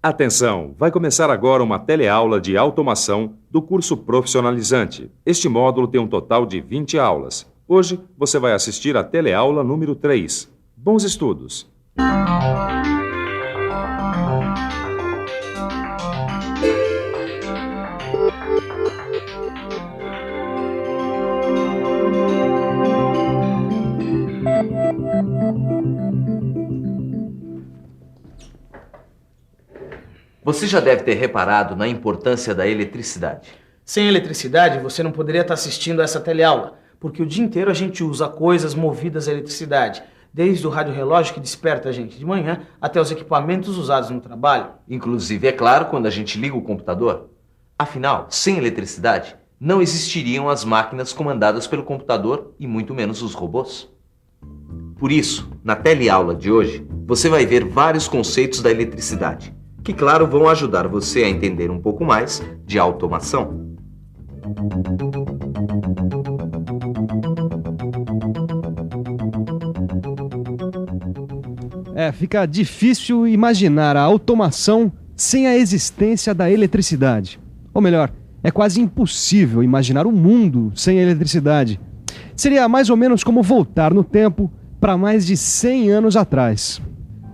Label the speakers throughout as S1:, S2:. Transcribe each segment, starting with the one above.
S1: Atenção! Vai começar agora uma teleaula de automação do curso profissionalizante. Este módulo tem um total de 20 aulas. Hoje você vai assistir a teleaula número 3. Bons estudos!
S2: Você já deve ter reparado na importância da eletricidade.
S3: Sem eletricidade, você não poderia estar assistindo a essa teleaula, porque o dia inteiro a gente usa coisas movidas à eletricidade, desde o rádio-relógio que desperta a gente de manhã até os equipamentos usados no trabalho.
S2: Inclusive, é claro, quando a gente liga o computador. Afinal, sem eletricidade, não existiriam as máquinas comandadas pelo computador e muito menos os robôs. Por isso, na teleaula de hoje, você vai ver vários conceitos da eletricidade, que, claro, vão ajudar você a entender um pouco mais de automação.
S4: Fica difícil imaginar a automação sem a existência da eletricidade. Ou melhor, é quase impossível imaginar o mundo sem a eletricidade. Seria mais ou menos como voltar no tempo para mais de 100 anos atrás.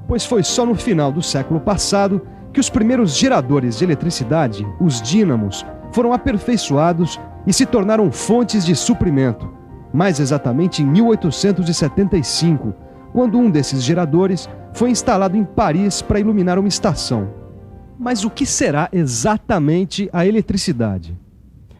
S4: Pois foi só no final do século passado que os primeiros geradores de eletricidade, os dínamos, foram aperfeiçoados e se tornaram fontes de suprimento. Mais exatamente em 1875, quando um desses geradores foi instalado em Paris para iluminar uma estação. Mas o que será exatamente a eletricidade?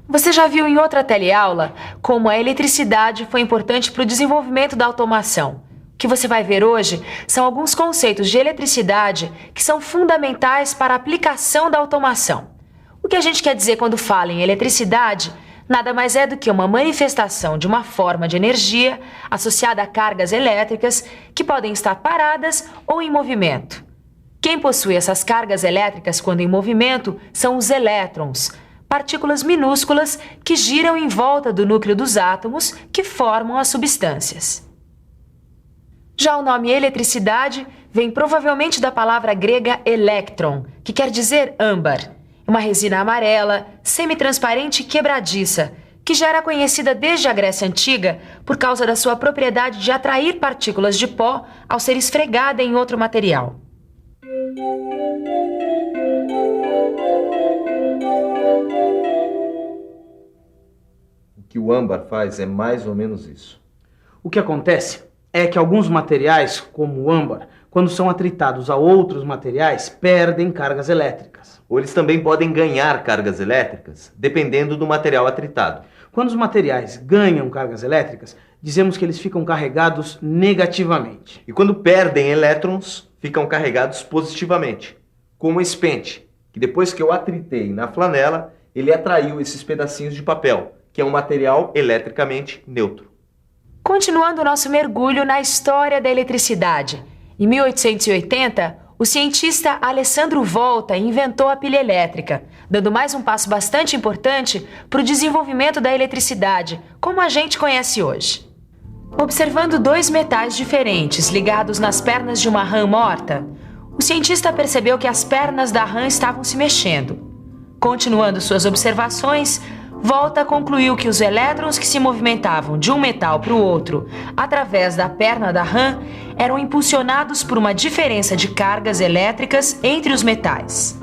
S5: Você já viu em outra teleaula como a eletricidade foi importante para o desenvolvimento da automação. O que você vai ver hoje são alguns conceitos de eletricidade que são fundamentais para a aplicação da automação. O que a gente quer dizer quando fala em eletricidade nada mais é do que uma manifestação de uma forma de energia associada a cargas elétricas que podem estar paradas ou em movimento. Quem possui essas cargas elétricas quando em movimento são os elétrons, partículas minúsculas que giram em volta do núcleo dos átomos que formam as substâncias. Já o nome eletricidade vem provavelmente da palavra grega eléktron, que quer dizer âmbar, uma resina amarela, semitransparente e quebradiça, que já era conhecida desde a Grécia Antiga por causa da sua propriedade de atrair partículas de pó ao ser esfregada em outro material.
S2: O que o âmbar faz é mais ou menos isso.
S3: O que acontece é que alguns materiais, como o âmbar, quando são atritados a outros materiais, perdem cargas elétricas.
S2: Ou eles também podem ganhar cargas elétricas, dependendo do material atritado.
S3: Quando os materiais ganham cargas elétricas, dizemos que eles ficam carregados negativamente.
S2: E quando perdem elétrons, ficam carregados positivamente. Como esse pente, que depois que eu atritei na flanela, ele atraiu esses pedacinhos de papel, que é um material eletricamente neutro.
S5: Continuando o nosso mergulho na história da eletricidade. Em 1880, o cientista Alessandro Volta inventou a pilha elétrica, dando mais um passo bastante importante para o desenvolvimento da eletricidade, como a gente conhece hoje. Observando dois metais diferentes ligados nas pernas de uma rã morta, o cientista percebeu que as pernas da rã estavam se mexendo. Continuando suas observações, Volta concluiu que os elétrons que se movimentavam de um metal para o outro através da perna da rã eram impulsionados por uma diferença de cargas elétricas entre os metais.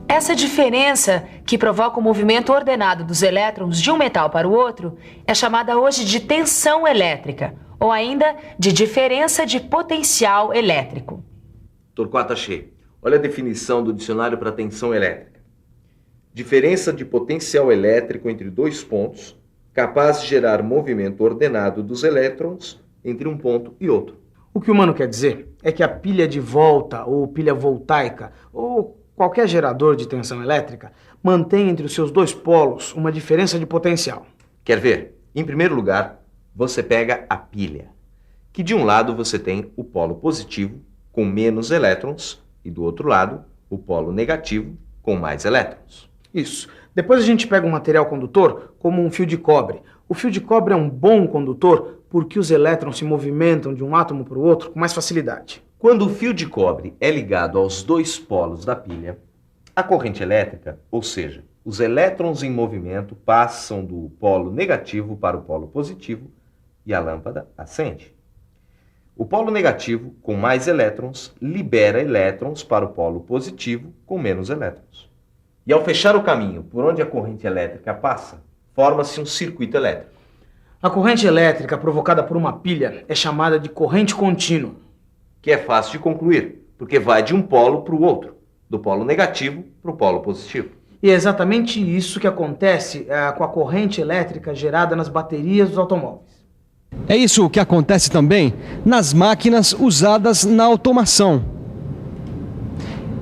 S5: Essa diferença, que provoca o movimento ordenado dos elétrons de um metal para o outro, é chamada hoje de tensão elétrica, ou ainda de diferença de potencial elétrico.
S2: Torquato Achei, olha a definição do dicionário para tensão elétrica. Diferença de potencial elétrico entre dois pontos, capaz de gerar movimento ordenado dos elétrons entre um ponto e outro.
S3: O que o Mano quer dizer é que a pilha de volta, ou pilha voltaica, ou qualquer gerador de tensão elétrica, mantém entre os seus dois polos uma diferença de potencial.
S2: Quer ver? Em primeiro lugar, você pega a pilha, que de um lado você tem o polo positivo, com menos elétrons, e do outro lado, o polo negativo, com mais elétrons.
S3: Isso. Depois a gente pega um material condutor, como um fio de cobre. O fio de cobre é um bom condutor porque os elétrons se movimentam de um átomo para o outro com mais facilidade.
S2: Quando o fio de cobre é ligado aos dois polos da pilha, A corrente elétrica, ou seja, os elétrons em movimento passam do polo negativo para o polo positivo e a lâmpada acende. O polo negativo, com mais elétrons, libera elétrons para o polo positivo, com menos elétrons. E ao fechar o caminho por onde a corrente elétrica passa, forma-se um circuito elétrico.
S3: A corrente elétrica provocada por uma pilha é chamada de corrente contínua.
S2: Que é fácil de concluir, porque vai de um polo para o outro, do polo negativo para o polo positivo.
S3: E é exatamente isso que acontece com a corrente elétrica gerada nas baterias dos automóveis.
S4: É isso que acontece também nas máquinas usadas na automação.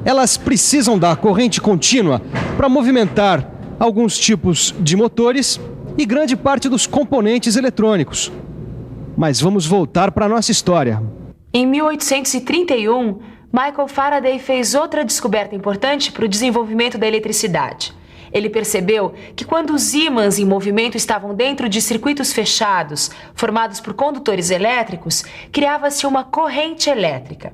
S4: Elas precisam da corrente contínua para movimentar alguns tipos de motores e grande parte dos componentes eletrônicos. Mas vamos voltar para a nossa história.
S5: Em 1831, Michael Faraday fez outra descoberta importante para o desenvolvimento da eletricidade. Ele percebeu que quando os ímãs em movimento estavam dentro de circuitos fechados, formados por condutores elétricos, criava-se uma corrente elétrica.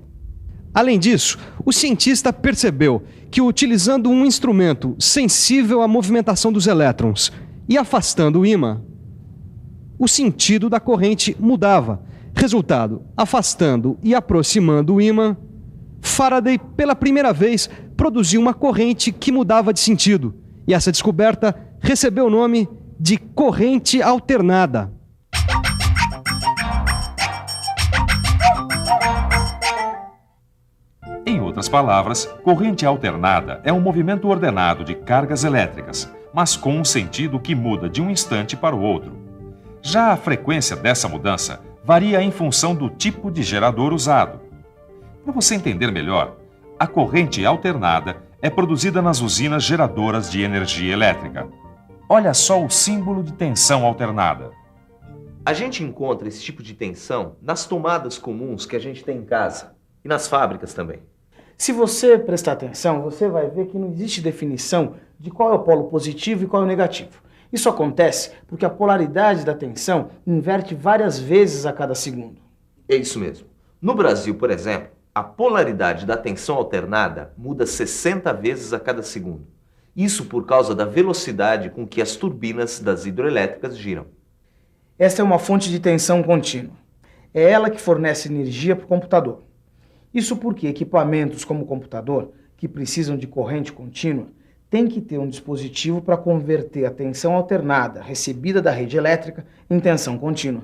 S4: Além disso, o cientista percebeu que, utilizando um instrumento sensível à movimentação dos elétrons e afastando o ímã, o sentido da corrente mudava. Resultado, afastando e aproximando o ímã, Faraday, pela primeira vez, produziu uma corrente que mudava de sentido. E essa descoberta recebeu o nome de corrente alternada.
S1: Em outras palavras, corrente alternada é um movimento ordenado de cargas elétricas, mas com um sentido que muda de um instante para o outro. Já a frequência dessa mudança varia em função do tipo de gerador usado. Para você entender melhor, a corrente alternada é produzida nas usinas geradoras de energia elétrica. Olha só o símbolo de tensão alternada.
S2: A gente encontra esse tipo de tensão nas tomadas comuns que a gente tem em casa e nas fábricas também.
S3: Se você prestar atenção, você vai ver que não existe definição de qual é o polo positivo e qual é o negativo. Isso acontece porque a polaridade da tensão inverte várias vezes a cada segundo.
S2: É isso mesmo. No Brasil, por exemplo, a polaridade da tensão alternada muda 60 vezes a cada segundo. Isso por causa da velocidade com que as turbinas das hidroelétricas giram.
S3: Esta é uma fonte de tensão contínua. É ela que fornece energia para o computador. Isso porque equipamentos como o computador, que precisam de corrente contínua, têm que ter um dispositivo para converter a tensão alternada recebida da rede elétrica em tensão contínua.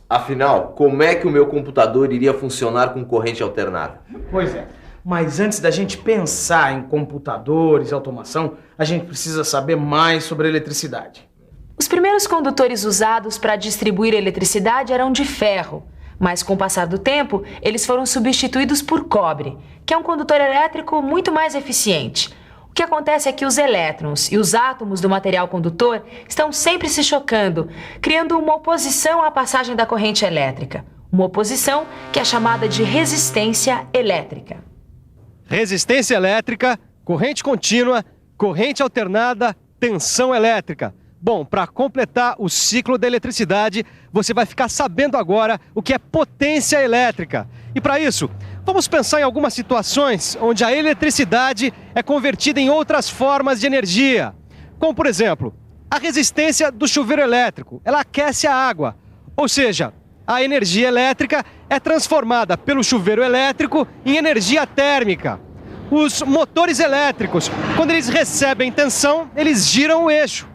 S2: Afinal, como é que o meu computador iria funcionar com corrente alternada?
S3: Pois é. Mas antes da gente pensar em computadores e automação, a gente precisa saber mais sobre a eletricidade.
S5: Os primeiros condutores usados para distribuir eletricidade eram de ferro, mas com o passar do tempo, eles foram substituídos por cobre, que é um condutor elétrico muito mais eficiente. O que acontece é que os elétrons e os átomos do material condutor estão sempre se chocando, criando uma oposição à passagem da corrente elétrica. Uma oposição que é chamada de resistência elétrica.
S4: Resistência elétrica, corrente contínua, corrente alternada, tensão elétrica. Bom, para completar o ciclo da eletricidade, você vai ficar sabendo agora o que é potência elétrica. E para isso, vamos pensar em algumas situações onde a eletricidade é convertida em outras formas de energia. Como, por exemplo, a resistência do chuveiro elétrico. Ela aquece a água. Ou seja, a energia elétrica é transformada pelo chuveiro elétrico em energia térmica. Os motores elétricos, quando eles recebem tensão, eles giram o eixo.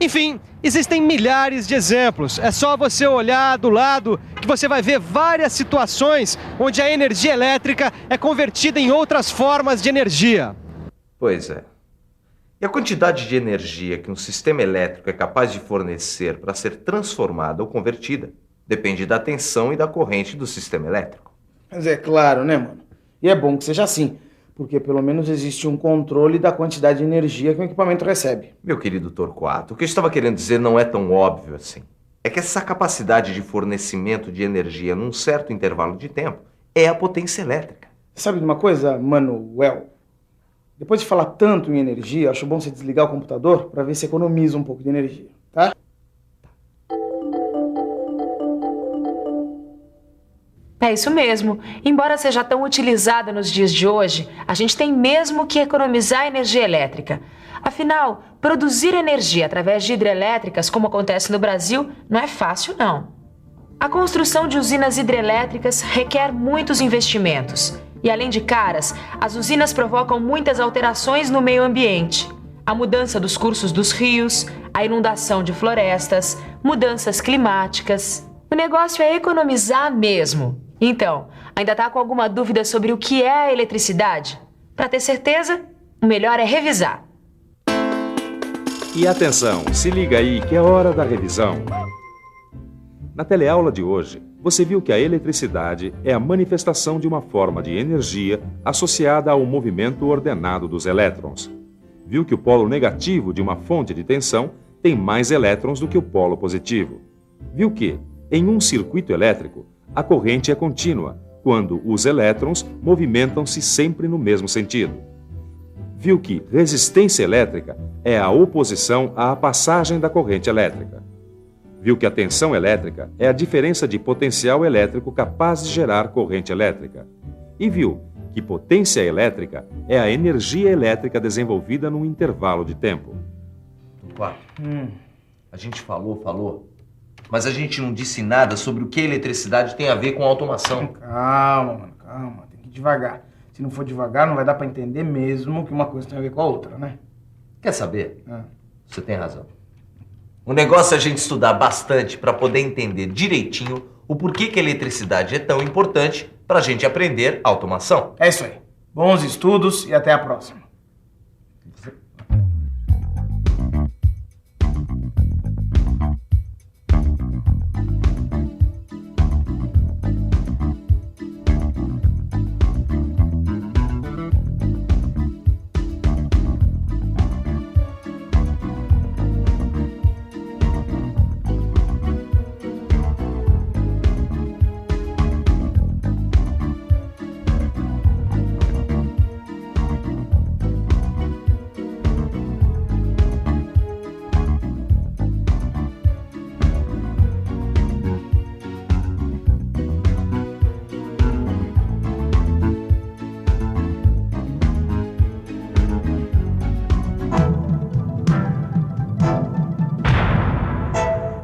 S4: Enfim, existem milhares de exemplos. É só você olhar do lado que você vai ver várias situações onde a energia elétrica é convertida em outras formas de energia.
S2: Pois é. E a quantidade de energia que um sistema elétrico é capaz de fornecer para ser transformada ou convertida depende da tensão e da corrente do sistema elétrico.
S3: Mas é claro, né, mano? E é bom que seja assim, porque pelo menos existe um controle da quantidade de energia que o equipamento recebe.
S2: Meu querido Torquato, o que eu estava querendo dizer não é tão óbvio assim. É que essa capacidade de fornecimento de energia num certo intervalo de tempo é a potência elétrica.
S3: Sabe de uma coisa, Manuel? Depois de falar tanto em energia, acho bom você desligar o computador para ver se economiza um pouco de energia, tá?
S5: É isso mesmo. Embora seja tão utilizada nos dias de hoje, a gente tem mesmo que economizar energia elétrica. Afinal, produzir energia através de hidrelétricas, como acontece no Brasil, não é fácil, não. A construção de usinas hidrelétricas requer muitos investimentos. E além de caras, as usinas provocam muitas alterações no meio ambiente. A mudança dos cursos dos rios, a inundação de florestas, mudanças climáticas. O negócio é economizar mesmo. Então, ainda tá com alguma dúvida sobre o que é a eletricidade? Para ter certeza, o melhor é revisar.
S1: E atenção, se liga aí que é hora da revisão. Na teleaula de hoje, você viu que a eletricidade é a manifestação de uma forma de energia associada ao movimento ordenado dos elétrons. Viu que o polo negativo de uma fonte de tensão tem mais elétrons do que o polo positivo. Viu que, em um circuito elétrico, a corrente é contínua, quando os elétrons movimentam-se sempre no mesmo sentido. Viu que resistência elétrica é a oposição à passagem da corrente elétrica. Viu que a tensão elétrica é a diferença de potencial elétrico capaz de gerar corrente elétrica. E viu que potência elétrica é a energia elétrica desenvolvida num intervalo de tempo.
S2: Torquato, a gente falou, mas a gente não disse nada sobre o que a eletricidade tem a ver com a automação.
S3: Calma, mano, calma. Tem que ir devagar. Se não for devagar, não vai dar pra entender mesmo que uma coisa tem a ver com a outra, né?
S2: Quer saber? Você tem razão. O negócio é a gente estudar bastante para poder entender direitinho o porquê que a eletricidade é tão importante para a gente aprender automação.
S3: É isso aí. Bons estudos e até a próxima.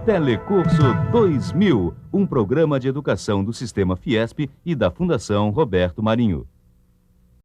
S6: Telecurso 2000, um programa de educação do Sistema Fiesp e da Fundação Roberto Marinho.